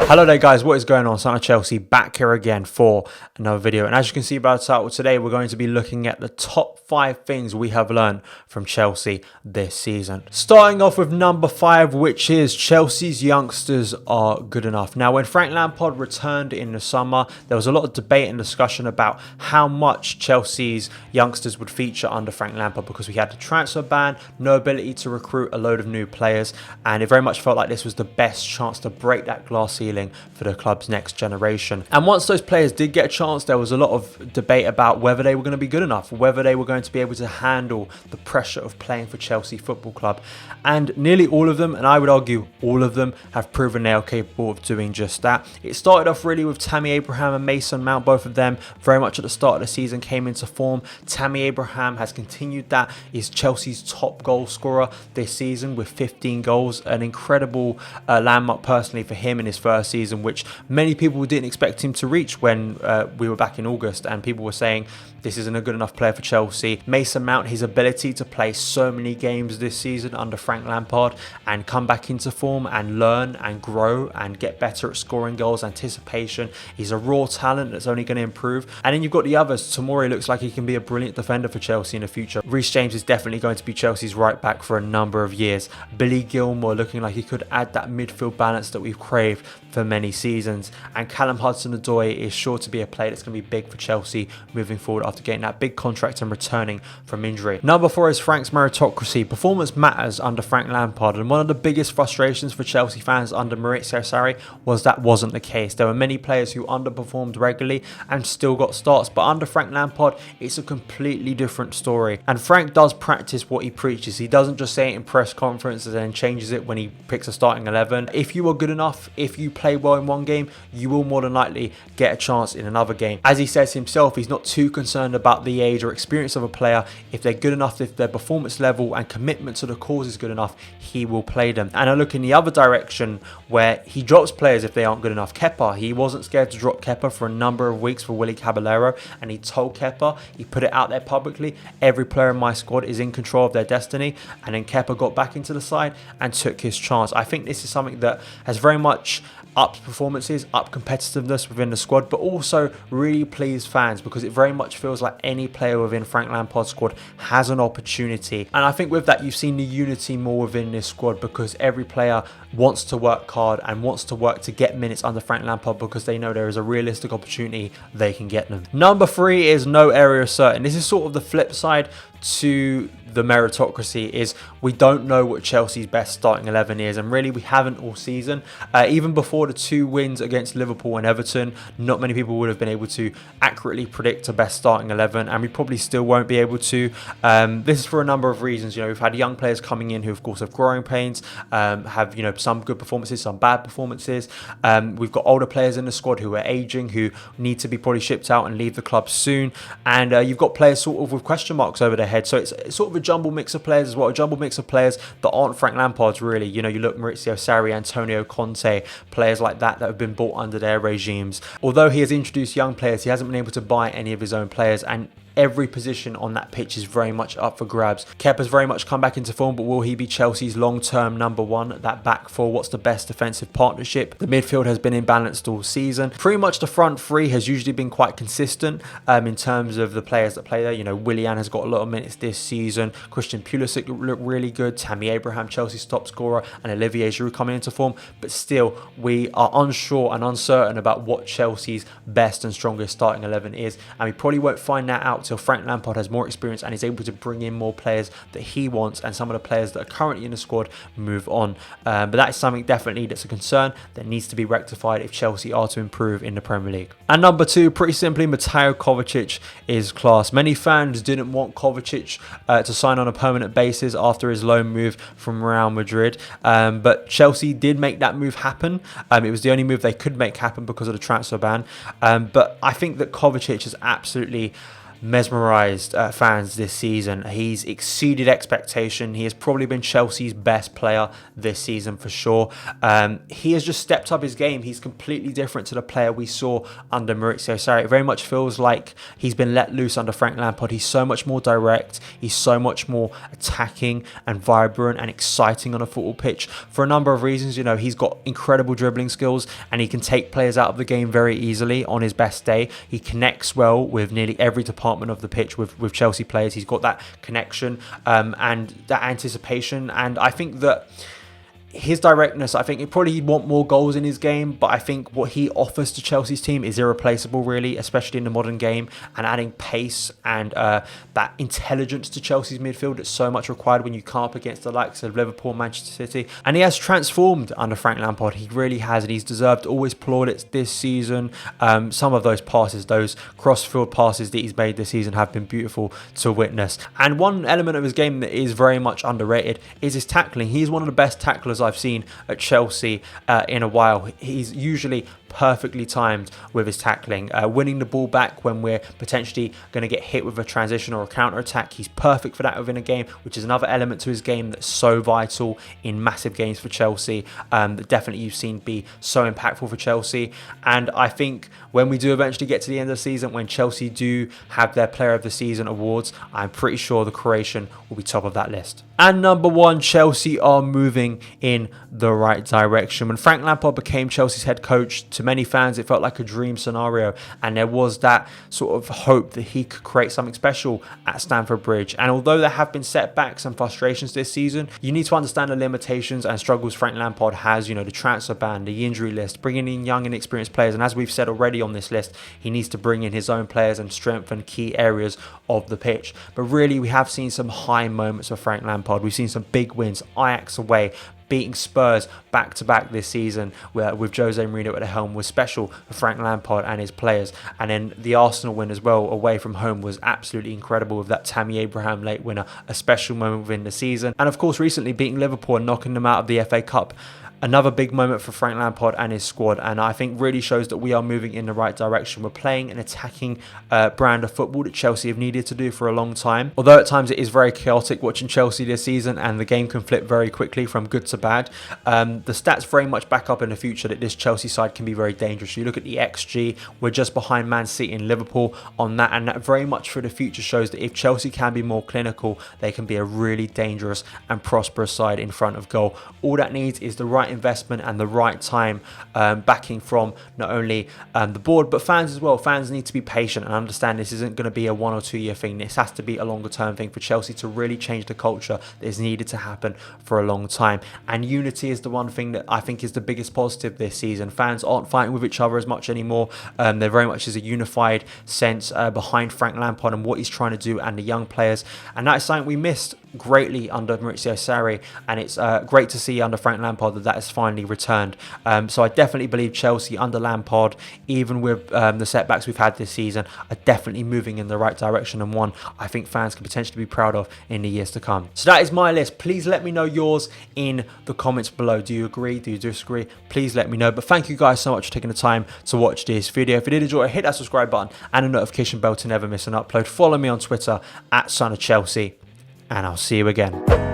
Hello there guys, what is going on? Son of Chelsea back here again for another video, and as you can see by the title, today we're going to be looking at the top 5 things we have learned from Chelsea this season. Starting off with number 5, which is Chelsea's youngsters are good enough. Now, when Frank Lampard returned in the summer, there was a lot of debate and discussion about how much Chelsea's youngsters would feature under Frank Lampard, because we had the transfer ban, no ability to recruit a load of new players, and it very much felt like this was the best chance to break that glass ceiling for the club's next generation. And once those players did get a chance, there was a lot of debate about whether they were going to be good enough, whether they were going to be able to handle the pressure of playing for Chelsea Football Club. And nearly all of them, and I would argue all of them, have proven they are capable of doing just that. It started off really with Tammy Abraham and Mason Mount. Both of them very much at the start of the season came into form. Tammy Abraham has continued that. He's Chelsea's top goal scorer this season with 15 goals. An incredible landmark personally for him in his first season, which many people didn't expect him to reach when we were back in August, and people were saying this isn't a good enough player for Chelsea. Mason Mount, his ability to play so many games this season under Frank Lampard and come back into form and learn and grow and get better at scoring goals, anticipation. He's a raw talent that's only going to improve. And then you've got the others. Tomori looks like he can be a brilliant defender for Chelsea in the future. Reece James is definitely going to be Chelsea's right back for a number of years. Billy Gilmour looking like he could add that midfield balance that we've craved for many seasons. And Callum Hudson-ODOI is sure to be a player that's going to be big for Chelsea moving forward after getting that big contract and returning from injury. Number 4 is Frank's meritocracy. Performance matters under Frank Lampard, and one of the biggest frustrations for Chelsea fans under Maurizio Sarri was that wasn't the case. There were many players who underperformed regularly and still got starts, but under Frank Lampard it's a completely different story. And Frank does practice what he preaches. He doesn't just say it in press conferences and then changes it when he picks a starting 11. If you are good enough, if you play well in one game, you will more than likely get a chance in another game. As he says himself, he's not too concerned about the age or experience of a player. If they're good enough, if their performance level and commitment to the cause is good enough, he will play them. And I look in the other direction where he drops players if they aren't good enough. Kepa, he wasn't scared to drop Kepa for a number of weeks for Willy Caballero, and he told Kepa, he put it out there publicly, every player in my squad is in control of their destiny. And then Kepa got back into the side and took his chance. I think this is something that has very much upped performances, up competitiveness within the squad, but also really pleased fans, because it very much feels like any player within Frank Lampard's squad has an opportunity. And I think with that you've seen the unity more within this squad, because every player wants to work hard and wants to work to get minutes under Frank Lampard, because they know there is a realistic opportunity they can get them. Number 3 is no area certain. This is sort of the flip side to the meritocracy, is we don't know what Chelsea's best starting 11 is, and really we haven't all season. Even before the 2 wins against Liverpool and Everton, not many people would have been able to accurately predict a best starting 11, and we probably still won't be able to. This is for a number of reasons. You know, we've had young players coming in who of course have growing pains, have, you know, some good performances, some bad performances. We've got older players in the squad who are aging, who need to be probably shipped out and leave the club soon, and you've got players sort of with question marks over their head. So it's sort of a jumble mix of players as well, a jumble mix of players that aren't Frank Lampard's really. You know, you look Maurizio Sarri, Antonio Conte, players like that have been bought under their regimes. Although he has introduced young players, he hasn't been able to buy any of his own players, and every position on that pitch is very much up for grabs. Kepa's very much come back into form, but will he be Chelsea's long-term number 1 at that back 4? What's the best defensive partnership? The midfield has been imbalanced all season. Pretty much the front 3 has usually been quite consistent in terms of the players that play there. You know, Willian has got a lot of minutes this season. Christian Pulisic looked really good. Tammy Abraham, Chelsea's top scorer, and Olivier Giroud coming into form. But still, we are unsure and uncertain about what Chelsea's best and strongest starting 11 is, and we probably won't find that out till Frank Lampard has more experience and is able to bring in more players that he wants, and some of the players that are currently in the squad move on. But that is something definitely that's a concern that needs to be rectified if Chelsea are to improve in the Premier League. And number 2, pretty simply, Mateo Kovacic is class. Many fans didn't want Kovacic to sign on a permanent basis after his loan move from Real Madrid, but Chelsea did make that move happen. It was the only move they could make happen because of the transfer ban. But I think that Kovacic has absolutely mesmerised fans this season. He's exceeded expectation. He has probably been Chelsea's best player this season for sure. He has just stepped up his game. He's completely different to the player we saw under Maurizio Sarri. It very much feels like he's been let loose under Frank Lampard. He's so much more direct. He's so much more attacking and vibrant and exciting on a football pitch for a number of reasons. You know, he's got incredible dribbling skills and he can take players out of the game very easily on his best day. He connects well with nearly every department of the pitch with Chelsea players. He's got that connection and that anticipation, and I think that his directness, I think he'd want more goals in his game, but I think what he offers to Chelsea's team is irreplaceable, really, especially in the modern game, and adding pace and that intelligence to Chelsea's midfield that's so much required when you come up against the likes of Liverpool, Manchester City. And he has transformed under Frank Lampard. He really has, and he's deserved always plaudits this season. Some of those passes, those cross-field passes that he's made this season have been beautiful to witness. And one element of his game that is very much underrated is his tackling. He's one of the best tacklers I've seen at Chelsea in a while. He's usually perfectly timed with his tackling, winning the ball back when we're potentially going to get hit with a transition or a counter attack. He's perfect for that within a game, which is another element to his game that's so vital in massive games for Chelsea, that definitely you've seen be so impactful for Chelsea. And I think when we do eventually get to the end of the season, when Chelsea do have their Player of the Season awards, I'm pretty sure the Croatian will be top of that list. And number one, Chelsea are moving in the right direction. When Frank Lampard became Chelsea's head coach, to many fans it felt like a dream scenario, and there was that sort of hope that he could create something special at Stamford Bridge. And although there have been setbacks and frustrations this season, you need to understand the limitations and struggles Frank Lampard has. You know, the transfer ban, the injury list, bringing in young and experienced players, and as we've said already on this list, he needs to bring in his own players and strengthen key areas of the pitch. But really, we have seen some high moments for Frank Lampard. We've seen some big wins, Ajax away, beating Spurs back-to-back this season with Jose Mourinho at the helm was special for Frank Lampard and his players. And then the Arsenal win as well away from home was absolutely incredible with that Tammy Abraham late winner, a special moment within the season. And of course recently beating Liverpool and knocking them out of the FA Cup. Another big moment for Frank Lampard and his squad, and I think really shows that we are moving in the right direction. We're playing an attacking brand of football that Chelsea have needed to do for a long time. Although at times it is very chaotic watching Chelsea this season and the game can flip very quickly from good to bad, the stats very much back up in the future that this Chelsea side can be very dangerous. You look at the XG, we're just behind Man City and Liverpool on that, and that very much for the future shows that if Chelsea can be more clinical, they can be a really dangerous and prosperous side in front of goal. All that needs is the right investment and the right time backing from not only the board but fans as well. Fans need to be patient and understand this isn't going to be a 1 or 2 year thing. This has to be a longer term thing for Chelsea to really change the culture that is needed to happen for a long time. And unity is the one thing that I think is the biggest positive this season. Fans aren't fighting with each other as much anymore. There very much is a unified sense behind Frank Lampard and what he's trying to do and the young players, and that is something we missed greatly under Maurizio Sarri, and it's great to see under Frank Lampard that has finally returned. So I definitely believe Chelsea under Lampard, even with the setbacks we've had this season, are definitely moving in the right direction, and one I think fans can potentially be proud of in the years to come. So that is my list. Please let me know yours in the comments below. Do you agree? Do you disagree? Please let me know. But thank you guys so much for taking the time to watch this video. If you did enjoy it, hit that subscribe button and a notification bell to never miss an upload. Follow me on Twitter @SonOfChelsea. And I'll see you again.